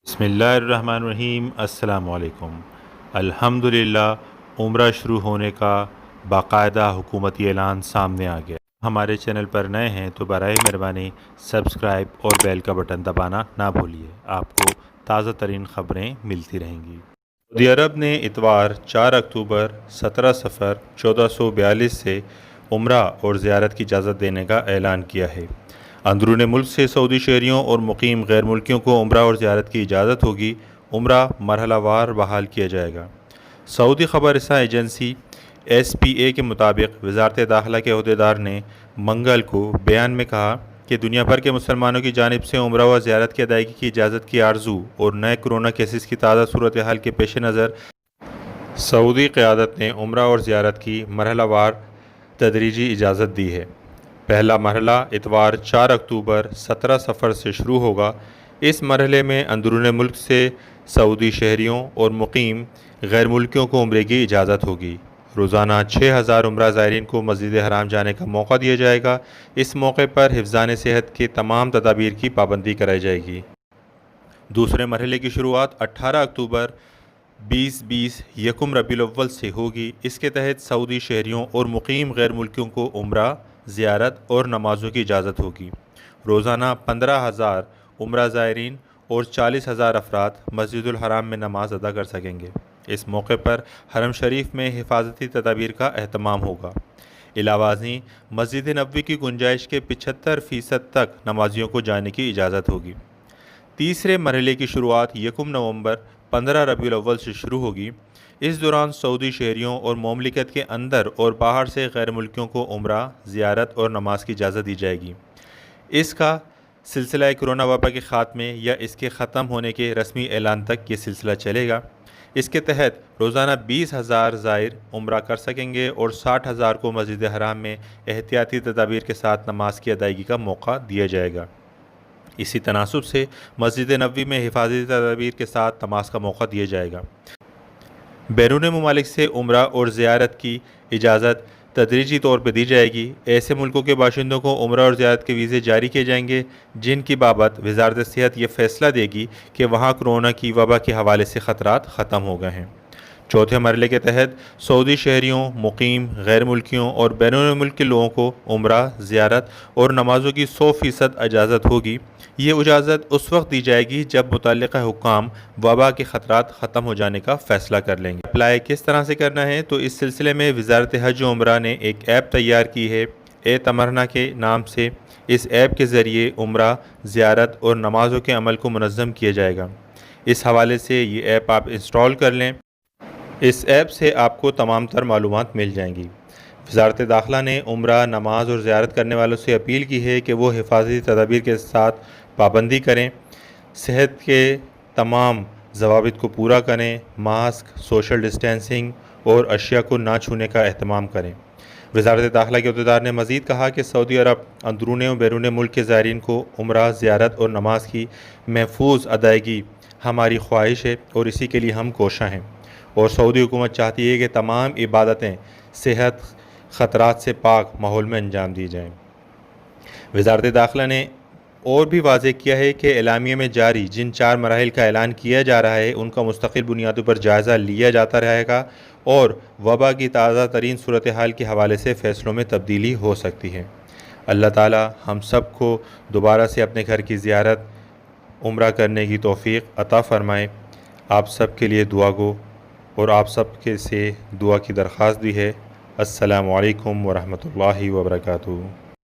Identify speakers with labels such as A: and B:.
A: بسم اللہ الرحمن الرحیم۔ السلام علیکم۔ الحمدللہ عمرہ شروع ہونے کا باقاعدہ حکومتی اعلان سامنے آ گیا۔ ہمارے چینل پر نئے ہیں تو برائے مہربانی سبسکرائب اور بیل کا بٹن دبانا نہ بھولیے، آپ کو تازہ ترین خبریں ملتی رہیں گی۔ سعودی عرب نے اتوار 4 اکتوبر 17 صفر 1442 سے عمرہ اور زیارت کی اجازت دینے کا اعلان کیا ہے۔ اندرون ملک سے سعودی شہریوں اور مقیم غیر ملکیوں کو عمرہ اور زیارت کی اجازت ہوگی۔ عمرہ مرحلہ وار بحال کیا جائے گا۔ سعودی خبر رساں ایجنسی SPA کے مطابق وزارت داخلہ کے عہدیدار نے منگل کو بیان میں کہا کہ دنیا بھر کے مسلمانوں کی جانب سے عمرہ و زیارت کی ادائیگی کی اجازت کی آرزو اور نئے کرونا کیسز کی تازہ صورتحال کے پیش نظر سعودی قیادت نے عمرہ اور زیارت کی مرحلہ وار تدریجی اجازت دی ہے۔ پہلا مرحلہ اتوار 4 اکتوبر 17 صفر سے شروع ہوگا۔ اس مرحلے میں اندرون ملک سے سعودی شہریوں اور مقیم غیر ملکیوں کو عمرے کی اجازت ہوگی۔ روزانہ 6000 عمرہ زائرین کو مسجد حرام جانے کا موقع دیا جائے گا۔ اس موقع پر حفظان صحت کے تمام تدابیر کی پابندی کرائی جائے گی۔ دوسرے مرحلے کی شروعات 18 اکتوبر 2020 یکم ربیع الاول سے ہوگی۔ اس کے تحت سعودی شہریوں اور مقیم غیر ملکیوں کو عمرہ، زیارت اور نمازوں کی اجازت ہوگی۔ روزانہ 15000 عمرہ زائرین اور 40000 افراد مسجد الحرام میں نماز ادا کر سکیں گے۔ اس موقع پر حرم شریف میں حفاظتی تدابیر کا اہتمام ہوگا۔ علاوہ ازیں مسجد نبوی کی گنجائش کے 75% تک نمازیوں کو جانے کی اجازت ہوگی۔ تیسرے مرحلے کی شروعات یکم نومبر 15 ربیع الاول سے شروع ہوگی۔ اس دوران سعودی شہریوں اور مملکت کے اندر اور باہر سے غیر ملکیوں کو عمرہ، زیارت اور نماز کی اجازت دی جائے گی۔ اس کا سلسلہ کرونا وبا کے خاتمے یا اس کے ختم ہونے کے رسمی اعلان تک یہ سلسلہ چلے گا۔ اس کے تحت روزانہ 20000 زائر عمرہ کر سکیں گے اور 60000 کو مسجد حرام میں احتیاطی تدابیر کے ساتھ نماز کی ادائیگی کا موقع دیا جائے گا۔ اسی تناسب سے مسجد نبوی میں حفاظتی تدابیر کے ساتھ نماز کا موقع دیا جائے گا۔ بیرون ممالک سے عمرہ اور زیارت کی اجازت تدریجی طور پر دی جائے گی۔ ایسے ملکوں کے باشندوں کو عمرہ اور زیارت کے ویزے جاری کیے جائیں گے جن کی بابت وزارت صحت یہ فیصلہ دے گی کہ وہاں کرونا کی وبا کے حوالے سے خطرات ختم ہو گئے ہیں۔ چوتھے مرحلے کے تحت سعودی شہریوں، مقیم غیر ملکیوں اور بیرون ملک کے لوگوں کو عمرہ، زیارت اور نمازوں کی 100% اجازت ہوگی۔ یہ اجازت اس وقت دی جائے گی جب متعلقہ حکام وبا کے خطرات ختم ہو جانے کا فیصلہ کر لیں گے۔ اپلائی کس طرح سے کرنا ہے تو اس سلسلے میں وزارت حج و عمرہ نے ایک ایپ تیار کی ہے اعتمرنا کے نام سے۔ اس ایپ کے ذریعے عمرہ، زیارت اور نمازوں کے عمل کو منظم کیا جائے گا۔ اس حوالے سے یہ ایپ آپ انسٹال کر لیں۔ اس ایپ سے آپ کو تمام تر معلومات مل جائیں گی۔ وزارت داخلہ نے عمرہ، نماز اور زیارت کرنے والوں سے اپیل کی ہے کہ وہ حفاظتی تدابیر کے ساتھ پابندی کریں، صحت کے تمام ضوابط کو پورا کریں، ماسک، سوشل ڈسٹینسنگ اور اشیاء کو نہ چھونے کا اہتمام کریں۔ وزارت داخلہ کے عہدیدار نے مزید کہا کہ سعودی عرب اندرون و بیرون ملک کے زائرین کو عمرہ، زیارت اور نماز کی محفوظ ادائیگی ہماری خواہش ہے اور اسی کے لیے ہم کوشاں ہیں، اور سعودی حکومت چاہتی ہے کہ تمام عبادتیں صحت خطرات سے پاک ماحول میں انجام دی جائیں۔ وزارت داخلہ نے اور بھی واضح کیا ہے کہ اعلامیے میں جاری جن 4 مراحل کا اعلان کیا جا رہا ہے ان کا مستقل بنیادوں پر جائزہ لیا جاتا رہے گا اور وبا کی تازہ ترین صورتحال کے حوالے سے فیصلوں میں تبدیلی ہو سکتی ہے۔ اللہ تعالی ہم سب کو دوبارہ سے اپنے گھر کی زیارت، عمرہ کرنے کی توفیق عطا فرمائے۔ آپ سب کے لیے دعا گو اور آپ سب کے سے دعا کی درخواست بھی ہے۔ السلام علیکم ورحمۃ اللہ وبرکاتہ۔